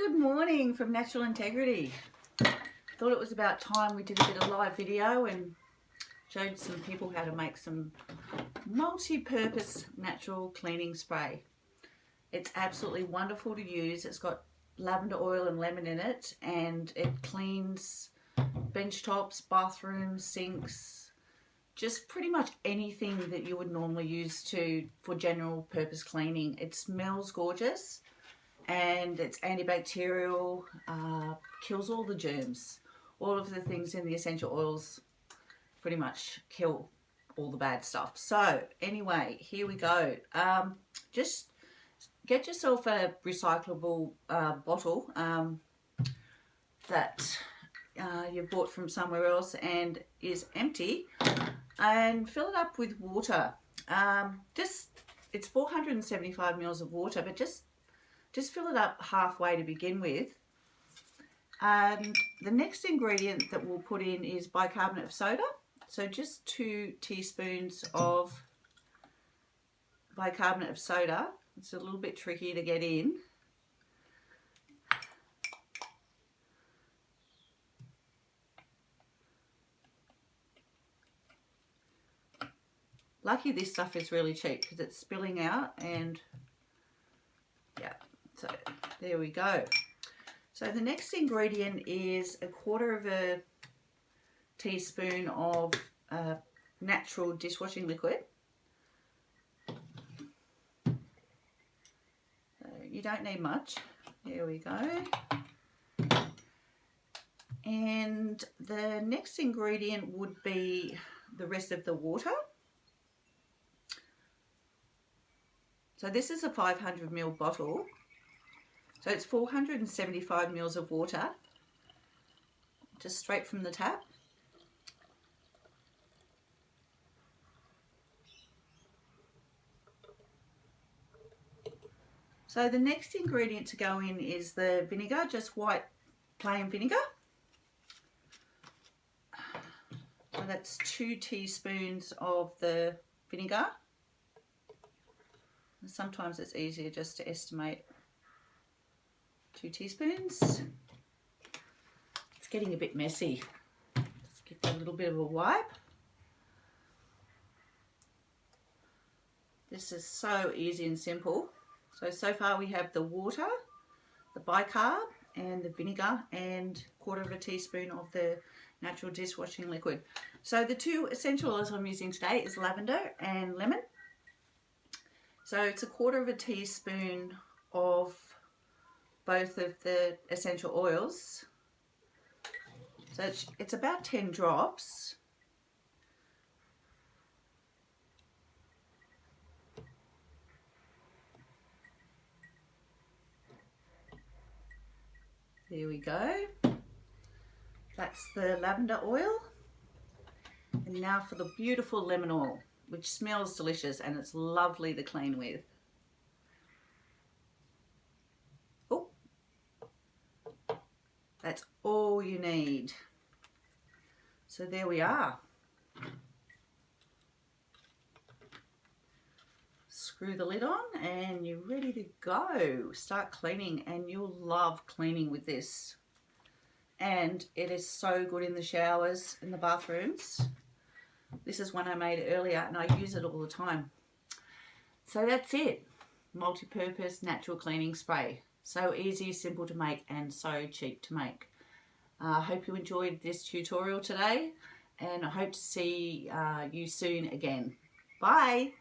Good morning from Natural Integrity. Thought it was about time we did a bit of live video and showed some people how to make some multi-purpose natural cleaning spray. It's absolutely wonderful to use. It's got lavender oil and lemon in it, and it cleans bench tops, bathrooms, sinks, just pretty much anything that you would normally use for general purpose cleaning. It smells gorgeous and it's antibacterial, kills all the germs. All of the things in the essential oils pretty much kill all the bad stuff. So anyway, here we go. Just get yourself a recyclable bottle that you bought from somewhere else and is empty, and fill it up with water. It's 475 mils of water, but just fill it up halfway to begin with. And the next ingredient that we'll put in is bicarbonate of soda. So just 2 teaspoons of bicarbonate of soda. It's a little bit tricky to get in. Lucky this stuff is really cheap because it's spilling out, and yeah, so there we go. So the next ingredient is 1/4 teaspoon of natural dishwashing liquid. So you don't need much. There we go. And the next ingredient would be the rest of the water. So this is a 500 ml bottle. So it's 475 mils of water, just straight from the tap. So the next ingredient to go in is the vinegar, just white plain vinegar. So that's 2 teaspoons of the vinegar. And sometimes it's easier just to estimate 2 teaspoons. It's getting a bit messy. Let's give that a little bit of a wipe. This is so easy and simple. So far we have the water, the bicarb and the vinegar, and 1/4 teaspoon of the natural dishwashing liquid. So the 2 essential oils I'm using today is lavender and lemon. So it's 1/4 teaspoon of both of the essential oils. So it's about 10 drops. There we go. That's the lavender oil. And now for the beautiful lemon oil, which smells delicious and it's lovely to clean with. Oh, that's all you need. So there we are. Screw the lid on and you're ready to go. Start cleaning, and you'll love cleaning with this. And it is so good in the showers, in the bathrooms. This is one I made earlier and I use it all the time. So that's it. Multi-purpose natural cleaning spray. So easy, simple to make, and so cheap to make. I hope you enjoyed this tutorial today, and I hope to see you soon again. Bye.